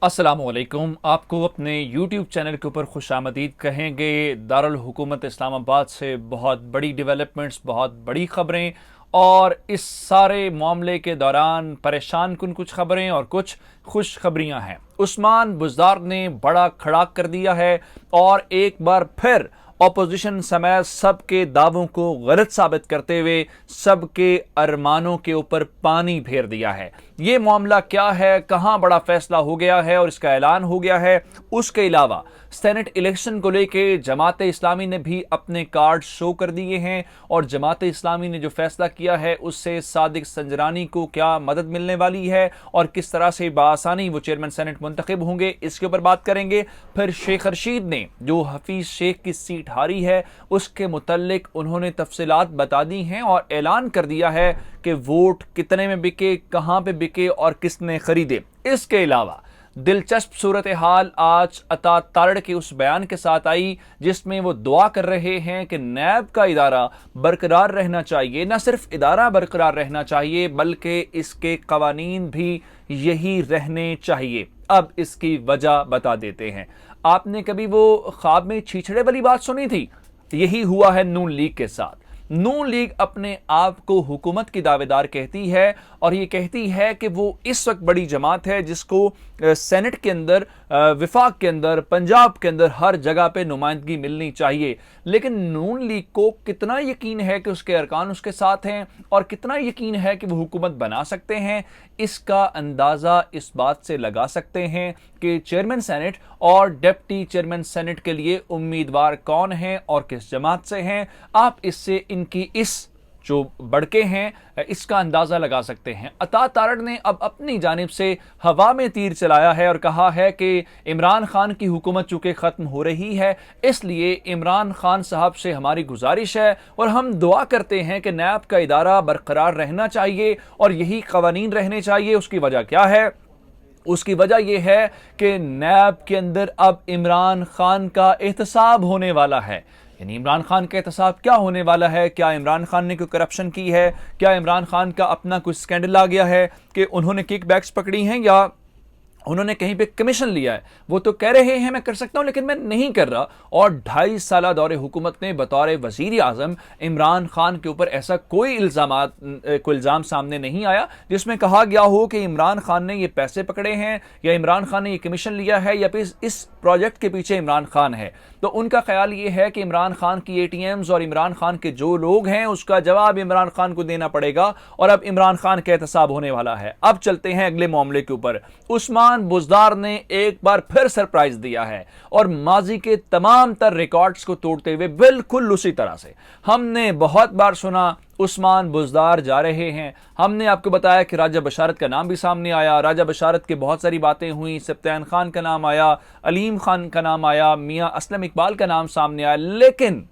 अस्सलाम वालेकुम। आपको अपने YouTube चैनल के ऊपर खुश आमदीद कहेंगे। दारुल हुकूमत इस्लामाबाद से बहुत बड़ी डेवलपमेंट्स, बहुत बड़ी ख़बरें और इस सारे मामले के दौरान परेशान कुन कुछ ख़बरें और कुछ खुश खबरियाँ हैं। उस्मान बुज़दार ने बड़ा खड़ाक कर दिया है और एक बार फिर अपोजिशन समेत सबके दावों को गलत साबित करते हुए सबके अरमानों के ऊपर पानी फेर दिया है। ये मामला क्या है, कहां बड़ा फैसला हो गया है और इसका ऐलान हो गया है। उसके अलावा सेनेट इलेक्शन को लेके जमात इस्लामी ने भी अपने कार्ड शो कर दिए हैं और जमात इस्लामी ने जो फैसला किया है उससे सादिक संजरानी को क्या मदद मिलने वाली है और किस तरह से बासानी वो चेयरमैन सेनेट मुंतखब होंगे, इसके ऊपर बात करेंगे। फिर शेख रशीद ने जो हफीज शेख की सीट हारी है उसके मुतल्लिक उन्होंने तफसीलात बता दी हैं और ऐलान कर दिया है कि वोट कितने में बिके, कहां पे बिके और किसने खरीदे। इसके अलावा दिलचस्प सूरत हाल आज अता तारड़ के उस बयान के साथ आई जिसमें वो दुआ कर रहे हैं कि नैब का इदारा बरकरार रहना चाहिए। न सिर्फ इदारा बरकरार रहना चाहिए बल्कि इसके कवानीन भी यही रहने चाहिए। अब इसकी वजह बता देते हैं। आपने कभी वो ख्वाब में छीछड़े वाली बात सुनी थी? यही हुआ है नून लीग के साथ। नून लीग अपने आप को हुकूमत की दावेदार कहती है और ये कहती है कि वो इस वक्त बड़ी जमात है जिसको सेनेट के अंदर, विफाक के अंदर, पंजाब के अंदर हर जगह पे नुमाइंदगी मिलनी चाहिए। लेकिन नून लीग को कितना यकीन है कि उसके अरकान उसके साथ हैं और कितना यकीन है कि वो हुकूमत बना सकते हैं, इसका अंदाज़ा इस बात से लगा सकते हैं कि चेयरमैन सेनेट और डिप्टी चेयरमैन सेनेट के लिए उम्मीदवार कौन हैं और किस जमात से हैं। आप इससे इनकी इस जो बढ़के हैं इसका अंदाज़ा लगा सकते हैं। अता तारड़ ने अब अपनी जानिब से हवा में तीर चलाया है और कहा है कि इमरान खान की हुकूमत चूँकि ख़त्म हो रही है इसलिए इमरान खान साहब से हमारी गुजारिश है और हम दुआ करते हैं कि नैब का इदारा बरकरार रहना चाहिए और यही कवानीन रहने चाहिए। उसकी वजह क्या है? उसकी वजह यह है कि नैब के अंदर अब इमरान खान का एहतसाब होने वाला है। यानी इमरान खान का एहतसाब क्या होने वाला है? क्या इमरान खान ने कोई करप्शन की है? क्या इमरान खान का अपना कुछ स्कैंडल आ गया है कि उन्होंने किकबैक्स पकड़ी हैं या उन्होंने कहीं पे कमीशन लिया है? वो तो कह रहे हैं मैं कर सकता हूं लेकिन मैं नहीं कर रहा। और 2.5 साल दौरे हुकूमत ने बतौर वजीर आजम इमरान खान के ऊपर ऐसा कोई इल्ज़ाम सामने नहीं आया जिसमें कहा गया हो कि इमरान खान ने ये पैसे पकड़े हैं या इमरान खान ने ये कमीशन लिया है या फिर इस प्रोजेक्ट के पीछे इमरान खान है। तो उनका ख्याल ये है कि इमरान खान की ATMs और इमरान खान के जो लोग हैं उसका जवाब इमरान खान को देना पड़ेगा और अब इमरान खान का एहतसाब होने वाला है। अब चलते हैं अगले मामले के ऊपर। उस्मान बुज़दार ने एक बार फिर सरप्राइज दिया है और माजी के तमाम तर रिकॉर्ड्स को तोड़ते हुए बिल्कुल उसी तरह से हमने बहुत बार सुना उस्मान बुज़दार जा रहे हैं। हमने आपको बताया कि राजा बशारत का नाम भी सामने आया, राजा बशारत की बहुत सारी बातें हुई, सब्तान खान का नाम आया, अलीम खान का नाम आया, मियां असलम इकबाल का नाम सामने आया। लेकिन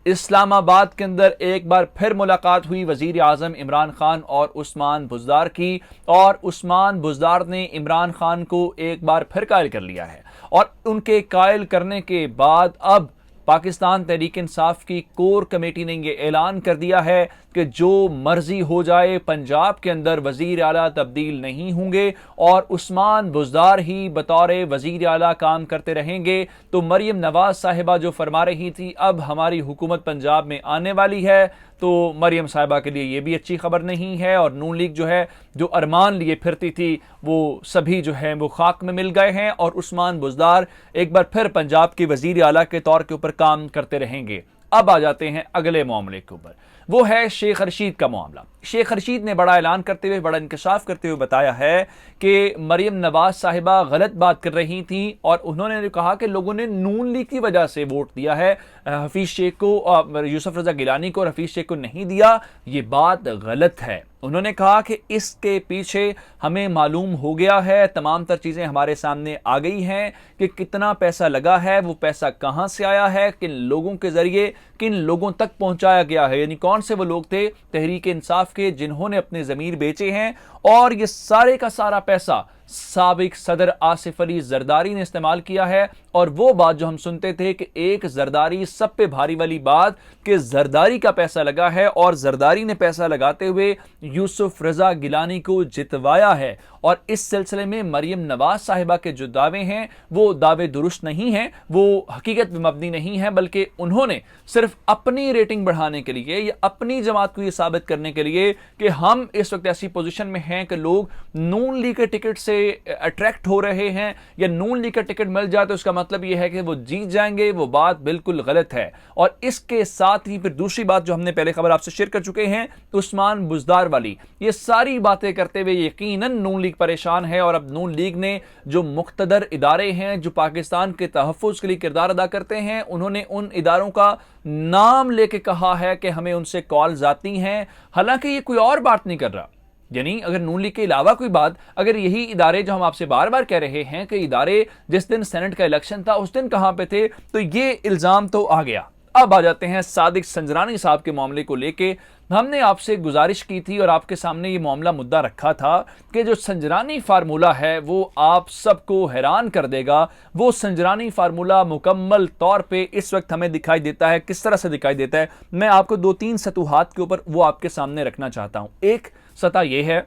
इस्लामाबाद के अंदर एक बार फिर मुलाकात हुई वजीर आजम इमरान खान और उस्मान बुज़दार की और उस्मान बुज़दार ने इमरान खान को एक बार फिर कायल कर लिया है और उनके कायल करने के बाद अब पाकिस्तान तहरीक इंसाफ की कोर कमेटी ने यह ऐलान कर दिया है कि जो मर्जी हो जाए पंजाब के अंदर वजीर आला तब्दील नहीं होंगे और उस्मान बुज़दार ही बतौर वजीर आला काम करते रहेंगे। तो मरियम नवाज साहिबा जो फरमा रही थी अब हमारी हुकूमत पंजाब में आने वाली है, तो मरियम साहिबा के लिए ये भी अच्छी खबर नहीं है और नून लीग जो है जो अरमान लिए फिरती थी वो सभी जो है वो खाक में मिल गए हैं और उस्मान बुज़दार एक बार फिर पंजाब की वजीर आला के तौर के ऊपर काम करते रहेंगे। अब आ जाते हैं अगले मामले के ऊपर, वो है शेख रशीद का मामला। शेख रशीद ने बड़ा ऐलान करते हुए, बड़ा इंकशाफ करते हुए बताया है कि मरियम नवाज साहिबा गलत बात कर रही थी और उन्होंने कहा कि लोगों ने नून लीग की वजह से वोट दिया है हफीज शेख को, यूसुफ रजा गिलानी को और हफीज शेख को नहीं दिया। ये बात गलत है। उन्होंने कहा कि इसके पीछे हमें मालूम हो गया है, तमाम तर चीज़ें हमारे सामने आ गई हैं कि कितना पैसा लगा है, वो पैसा कहाँ से आया है, किन लोगों के ज़रिए किन लोगों तक पहुँचाया गया है, यानी कौन से वो लोग थे तहरीक इंसाफ के जिन्होंने अपने ज़मीर बेचे हैं। और ये सारे का सारा पैसा साबिक सदर आसिफ अली जरदारी ने इस्तेमाल किया है। और वो बात जो हम सुनते थे कि एक जरदारी सब पे भारी वाली बात कि जरदारी का पैसा लगा है और जरदारी ने पैसा लगाते हुए यूसुफ रजा गिलानी को जितवाया है اور اس سلسلے میں مریم نواز صاحبہ کے جو دعوے ہیں وہ دعوے درست نہیں ہیں، وہ حقیقت پہ مبنی نہیں ہیں، بلکہ انہوں نے صرف اپنی ریٹنگ بڑھانے کے لیے یا اپنی جماعت کو یہ ثابت کرنے کے لیے کہ ہم اس وقت ایسی پوزیشن میں ہیں کہ لوگ نون لیگ کے ٹکٹ سے اٹریکٹ ہو رہے ہیں یا نون لیگ کا ٹکٹ مل جائے تو اس کا مطلب یہ ہے کہ وہ جیت جائیں گے، وہ بات بالکل غلط ہے۔ اور اس کے ساتھ ہی پھر دوسری بات جو ہم نے پہلے خبر آپ سے شیئر کر چکے ہیں، عثمان بزدار والی، یہ ساری باتیں کرتے ہوئے یقیناً نون لیگ پریشان ہے، اور اب نون لیگ نے جو مقتدر ادارے ہیں جو پاکستان کے تحفظ کے لیے کردار ادا کرتے ہیں، انہوں نے ان اداروں کا نام لے کے کہا ہے کہ ہمیں ان سے کالز آتی ہیں، حالانکہ یہ کوئی اور بات نہیں کر رہا۔ یعنی اگر نون لیگ کے علاوہ کوئی بات، اگر یہی ادارے جو ہم آپ سے بار بار کہہ رہے ہیں کہ ادارے جس دن سینٹ کا الیکشن تھا اس دن کہاں پہ تھے، تو یہ الزام تو آ گیا۔ اب آ جاتے ہیں صادق سنجرانی صاحب کے معاملے کو لے کے۔ ہم نے آپ سے گزارش کی تھی اور آپ کے سامنے یہ معاملہ مدعا رکھا تھا کہ جو سنجرانی فارمولہ ہے وہ آپ سب کو حیران کر دے گا۔ وہ سنجرانی فارمولہ مکمل طور پہ اس وقت ہمیں دکھائی دیتا ہے۔ کس طرح سے دکھائی دیتا ہے، میں آپ کو دو تین سطوحات کے اوپر وہ آپ کے سامنے رکھنا چاہتا ہوں۔ ایک سطح یہ ہے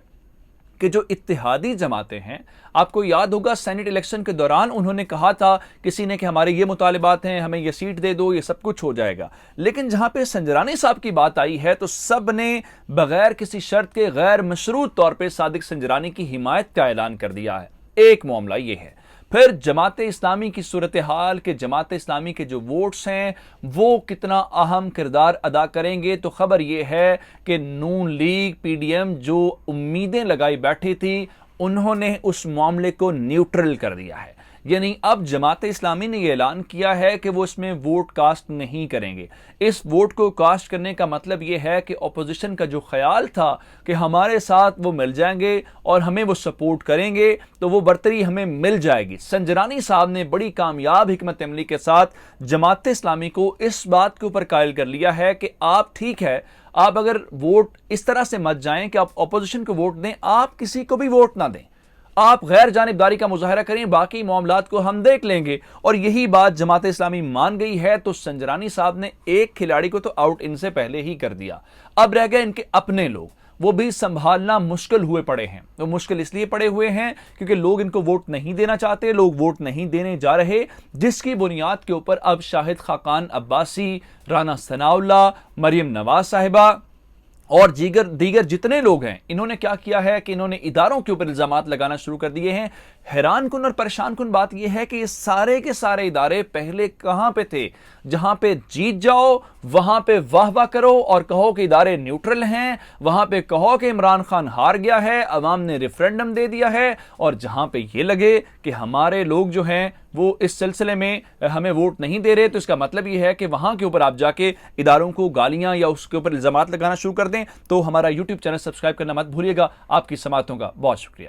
کہ جو اتحادی جماعتیں ہیں، آپ کو یاد ہوگا سینٹ الیکشن کے دوران انہوں نے کہا تھا کسی نے کہ ہمارے یہ مطالبات ہیں، ہمیں یہ سیٹ دے دو، یہ سب کچھ ہو جائے گا۔ لیکن جہاں پہ سنجرانی صاحب کی بات آئی ہے تو سب نے بغیر کسی شرط کے غیر مشروط طور پہ صادق سنجرانی کی حمایت کا اعلان کر دیا ہے۔ ایک معاملہ یہ ہے۔ پھر جماعت اسلامی کی صورتحال کہ جماعت اسلامی کے جو ووٹس ہیں وہ کتنا اہم کردار ادا کریں گے، تو خبر یہ ہے کہ نون لیگ پی ڈی ایم جو امیدیں لگائی بیٹھی تھی انہوں نے اس معاملے کو نیوٹرل کر دیا ہے۔ یعنی اب جماعت اسلامی نے یہ اعلان کیا ہے کہ وہ اس میں ووٹ کاسٹ نہیں کریں گے۔ اس ووٹ کو کاسٹ کرنے کا مطلب یہ ہے کہ اپوزیشن کا جو خیال تھا کہ ہمارے ساتھ وہ مل جائیں گے اور ہمیں وہ سپورٹ کریں گے تو وہ برتری ہمیں مل جائے گی۔ سنجرانی صاحب نے بڑی کامیاب حکمت عملی کے ساتھ جماعت اسلامی کو اس بات کے اوپر قائل کر لیا ہے کہ آپ ٹھیک ہے، آپ اگر ووٹ اس طرح سے مت جائیں کہ آپ اپوزیشن کو ووٹ دیں، آپ کسی کو بھی ووٹ نہ دیں، آپ غیر جانبداری کا مظاہرہ کریں، باقی معاملات کو ہم دیکھ لیں گے۔ اور یہی بات جماعت اسلامی مان گئی ہے، تو سنجرانی صاحب نے ایک کھلاڑی کو تو آؤٹ ان سے پہلے ہی کر دیا۔ اب رہ گئے ان کے اپنے لوگ، وہ بھی سنبھالنا مشکل ہوئے پڑے ہیں۔ وہ مشکل اس لیے پڑے ہوئے ہیں کیونکہ لوگ ان کو ووٹ نہیں دینا چاہتے، لوگ ووٹ نہیں دینے جا رہے، جس کی بنیاد کے اوپر اب شاہد خاقان عباسی، رانا ثناء اللہ، مریم نواز صاحبہ اور دیگر جتنے لوگ ہیں، انہوں نے کیا کیا ہے کہ انہوں نے اداروں کے اوپر الزامات لگانا شروع کر دیے ہیں۔ حیران کن اور پریشان کن بات یہ ہے کہ یہ سارے کے سارے ادارے پہلے کہاں پہ تھے؟ جہاں پہ جیت جاؤ وہاں پہ واہ واہ کرو اور کہو کہ ادارے نیوٹرل ہیں، وہاں پہ کہو کہ عمران خان ہار گیا ہے، عوام نے ریفرینڈم دے دیا ہے، اور جہاں پہ یہ لگے کہ ہمارے لوگ جو ہیں وہ اس سلسلے میں ہمیں ووٹ نہیں دے رہے، تو اس کا مطلب یہ ہے کہ وہاں کے اوپر آپ جا کے اداروں کو گالیاں یا اس کے اوپر الزامات لگانا شروع کر دیں۔ تو ہمارا یوٹیوب چینل سبسکرائب کرنا مت بھولیے گا۔ آپ کی سماعتوں کا بہت شکریہ۔